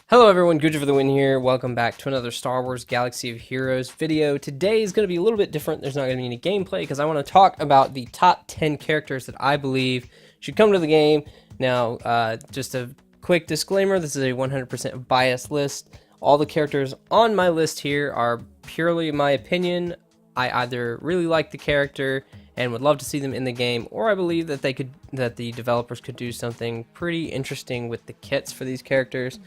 Hello everyone, GoodraFTW here. Welcome back to another Star Wars Galaxy of Heroes video. Today is going to be a little bit different. There's not going to be any gameplay because I want to talk about the top 10 characters that I believe should come to the game. Now, just a quick disclaimer, this is a 100% biased list. All the characters on my list here are purely my opinion. I either really like the character and would love to see them in the game, or I believe that the developers could do something pretty interesting with the kits for these characters.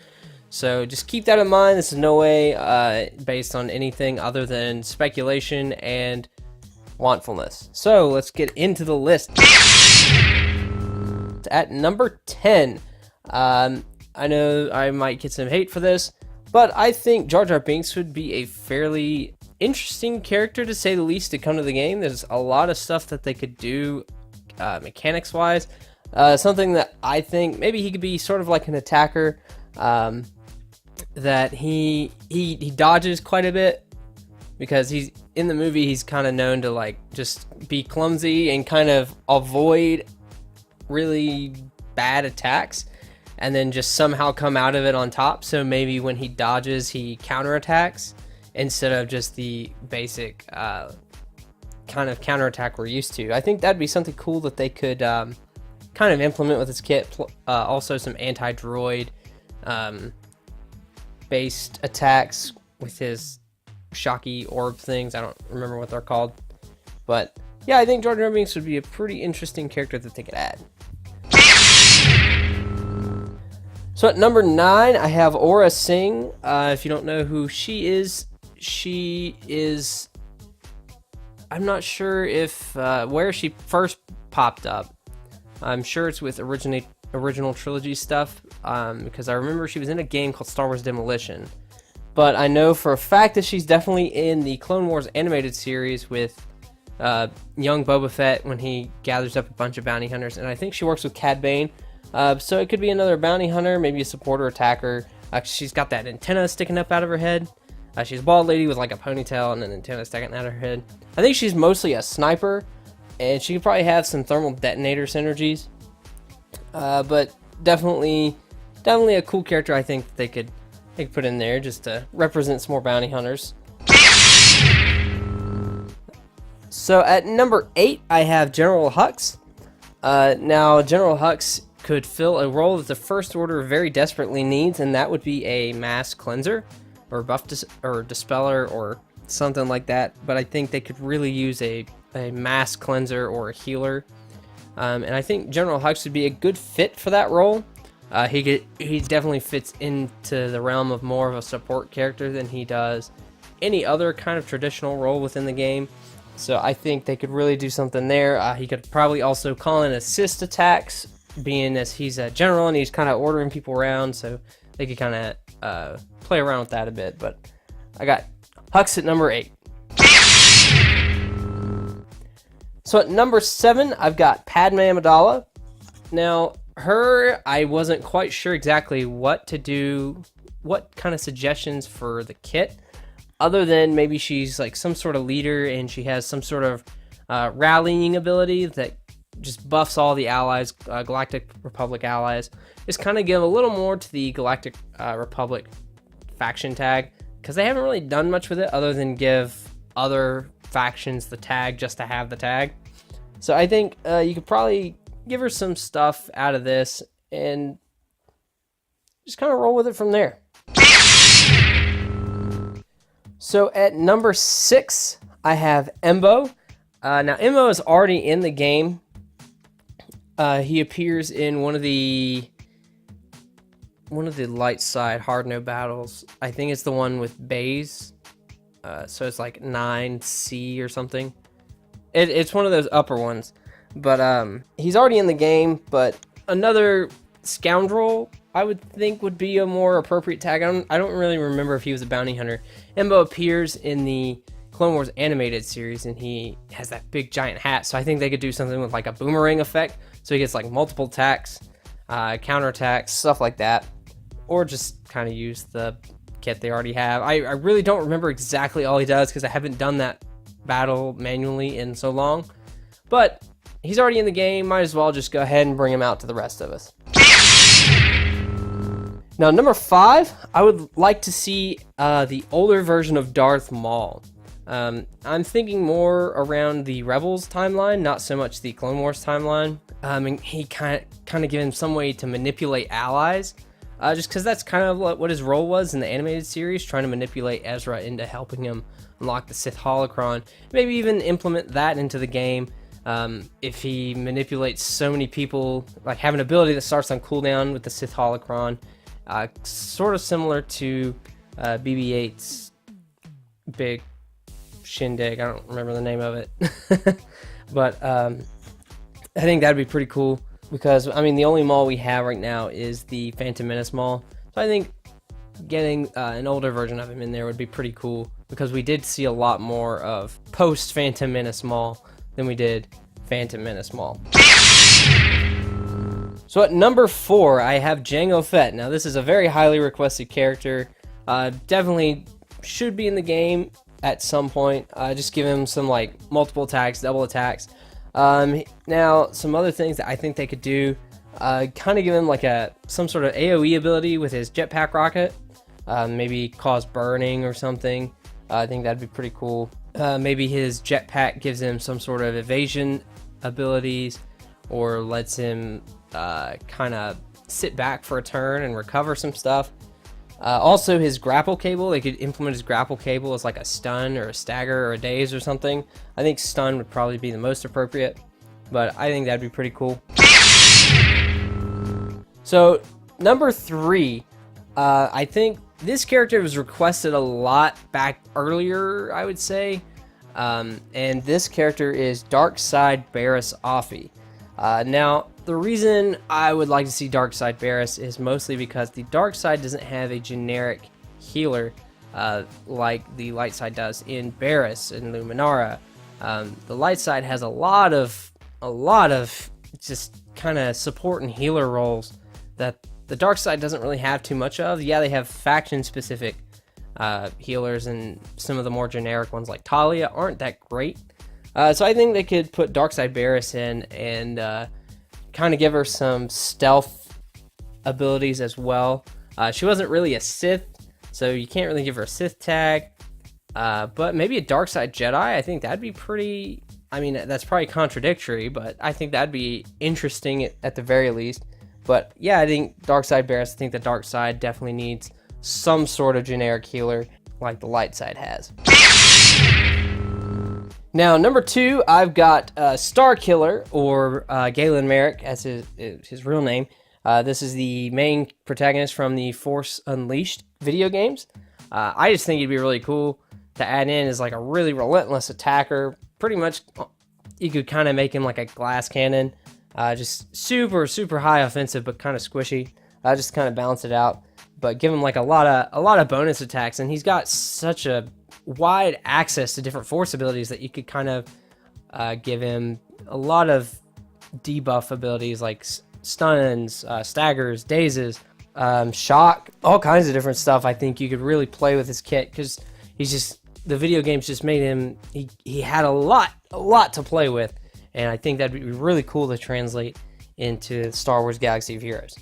So just keep that in mind. This is no way based on anything other than speculation and wantfulness. So let's get into the list. At number 10, I know I might get some hate for this, but I think Jar Jar Binks would be a fairly interesting character, to say the least, to come to the game. There's a lot of stuff that they could do mechanics-wise. Something that I think maybe he could be sort of like an attacker. That he dodges quite a bit, because he's in the movie, he's kind of known to like just be clumsy and kind of avoid really bad attacks and then just somehow come out of it on top. So maybe when he dodges, he counterattacks instead of just the basic kind of counterattack we're used to. I think that'd be something cool that they could kind of implement with this kit. Also some anti-droid based attacks with his shocky orb things. I don't remember what they're called, but yeah, I think Jar Jar Binks would be a pretty interesting character that they could add. So at number 9, I have AURRA Singh. If you don't know who she is, I'm not sure if where she first popped up. I'm sure it's with original trilogy stuff, because I remember she was in a game called Star Wars Demolition, but I know for a fact that she's definitely in the Clone Wars animated series with young Boba Fett when he gathers up a bunch of bounty hunters, and I think she works with Cad Bane, so it could be another bounty hunter, maybe a supporter attacker. She's got that antenna sticking up out of her head. She's a bald lady with like a ponytail and an antenna sticking out of her head. I think she's mostly a sniper, and she could probably have some thermal detonator synergies. But definitely a cool character. I think they could put in there just to represent some more bounty hunters. So at number 8, I have General Hux. Now General Hux could fill a role that the First Order very desperately needs, and that would be a mass cleanser or buff or dispeller or something like that. But I think they could really use a mass cleanser or a healer. And I think General Hux would be a good fit for that role. He definitely fits into the realm of more of a support character than he does any other kind of traditional role within the game. So I think they could really do something there. He could probably also call in assist attacks, being as he's a general and he's kind of ordering people around. So they could kind of play around with that a bit. But I got Hux at number 8. So at number 7, I've got PADMÉ AMIDALA. Now, her, I wasn't quite sure exactly what to do, what kind of suggestions for the kit, other than maybe she's like some sort of leader and she has some sort of rallying ability that just buffs all the allies, Galactic Republic allies. Just kind of give a little more to the Galactic Republic faction tag, because they haven't really done much with it other than give other factions the tag just to have the tag. So I think you could probably give her some stuff out of this and just kind of roll with it from there. So at number 6, I have EMBO. Now EMBO is already in the game. He appears in one of the light side hard no battles. I think it's the one with Baze. So it's like 9C or something. It's one of those upper ones. But he's already in the game. But another scoundrel, I would think, would be a more appropriate tag. I don't really remember if he was a bounty hunter. EMBO appears in the Clone Wars animated series, and he has that big giant hat. So I think they could do something with like a boomerang effect. So he gets like multiple attacks, counterattacks, stuff like that. Or just kind of use the kit they already have. I really don't remember exactly all he does, because I haven't done that battle manually in so long. But he's already in the game. Might as well just go ahead and bring him out to the rest of us. Now, number 5, I would like to see the older version of Darth Maul. I'm thinking more around the Rebels timeline, not so much the Clone Wars timeline. And he kind of given him some way to manipulate allies, just because that's kind of what his role was in the animated series, trying to manipulate Ezra into helping him unlock the Sith holocron. Maybe even implement that into the game. If he manipulates so many people, like have an ability that starts on cooldown with the Sith holocron, sort of similar to BB-8's big shindig. I don't remember the name of it. But I think that'd be pretty cool, because I mean the only Maul we have right now is the Phantom Menace Maul. So I think getting an older version of him in there would be pretty cool, because we did see a lot more of post Phantom Menace Maul than we did Phantom Menace Maul. So at number 4, I have Jango Fett. Now this is a very highly requested character. Definitely should be in the game at some point. Just give him some like multiple attacks, double attacks. Now some other things that I think they could do, kind of give him like some sort of AoE ability with his jetpack rocket. Maybe cause burning or something. I think that'd be pretty cool. Maybe his jetpack gives him some sort of evasion abilities, or lets him kind of sit back for a turn and recover some stuff. Also his grapple cable, they could implement his grapple cable as like a stun or a stagger or a daze or something. I think stun would probably be the most appropriate, but I think that'd be pretty cool. So number 3, I think this character was requested a lot back earlier, I would say. And this character is Darkside Barriss Offee. Now, the reason I would like to see Darkside Barriss is mostly because the dark side doesn't have a generic healer like the light side does in Barriss and Luminara. The light side has a lot of just kind of support and healer roles that the dark side doesn't really have too much of. Yeah, they have faction specific healers, and some of the more generic ones like Talia aren't that great. So I think they could put Darkside Barriss in and kind of give her some stealth abilities as well. She wasn't really a Sith, so you can't really give her a Sith tag. But maybe a Darkside Jedi, I think that'd be pretty... I mean, that's probably contradictory, but I think that'd be interesting at the very least. But yeah, I think Darkside Barriss, I think the dark side definitely needs some sort of generic healer like the light side has. Now, number 2, I've got Starkiller, or Galen Marek, as his real name. This is the main protagonist from the Force Unleashed video games. I just think it'd be really cool to add in as like a really relentless attacker. Pretty much, you could kind of make him like a glass cannon. Just super high offensive, but kind of squishy. Just kind of balance it out, but give him like a lot of bonus attacks, and he's got such a wide access to different force abilities that you could kind of give him a lot of debuff abilities like stuns, staggers, dazes, shock, all kinds of different stuff. I think you could really play with his kit, because he's just, the video games just made him, he had a lot to play with, and I think that'd be really cool to translate into Star Wars Galaxy of Heroes.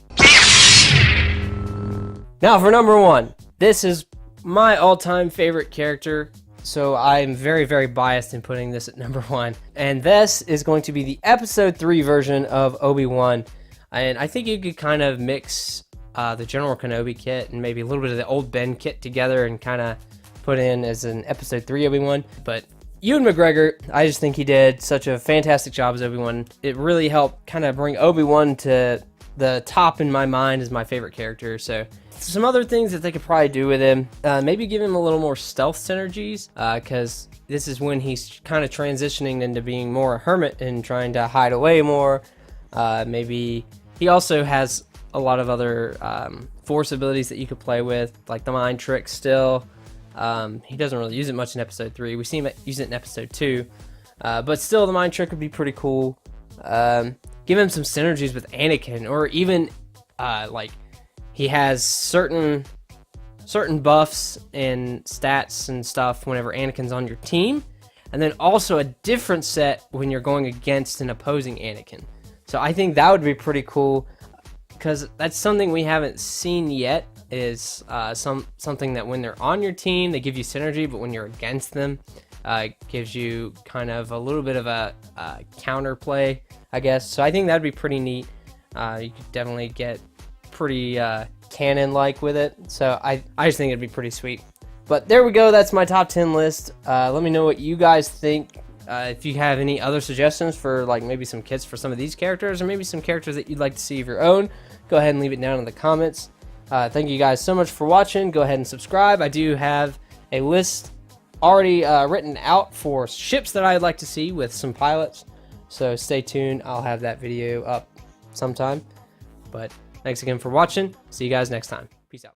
Now for number 1, this is my all-time favorite character, so I'm very biased in putting this at number 1, and this is going to be the episode 3 version of Obi-Wan. And I think you could kind of mix the General Kenobi kit and maybe a little bit of the old Ben kit together and kind of put in as an episode 3 Obi-Wan. But Ewan McGregor, I just think he did such a fantastic job as Obi-Wan. It really helped kind of bring Obi-Wan to the top in my mind as my favorite character. So some other things that they could probably do with him, maybe give him a little more stealth synergies, because this is when he's kind of transitioning into being more a hermit and trying to hide away more. Maybe he also has a lot of other force abilities that you could play with, like the mind trick still. He doesn't really use it much in episode 3. We see him use it in episode 2, but still the mind trick would be pretty cool. Give him some synergies with Anakin, or even like he has certain buffs and stats and stuff whenever Anakin's on your team, and then also a different set when you're going against an opposing Anakin. So I think that would be pretty cool. because that's something we haven't seen yet. Is something that when they're on your team, they give you synergy, but when you're against them, it gives you kind of a little bit of a counter play, I guess. So I think that'd be pretty neat. You could definitely get pretty canon-like with it. So I just think it'd be pretty sweet. But there we go. That's my top 10 list. Let me know what you guys think. If you have any other suggestions for like maybe some kits for some of these characters, or maybe some characters that you'd like to see of your own, go ahead and leave it down in the comments. Thank you guys so much for watching. Go ahead and subscribe. I do have a list already written out for ships that I'd like to see with some pilots. So stay tuned. I'll have that video up sometime. But thanks again for watching. See you guys next time. Peace out.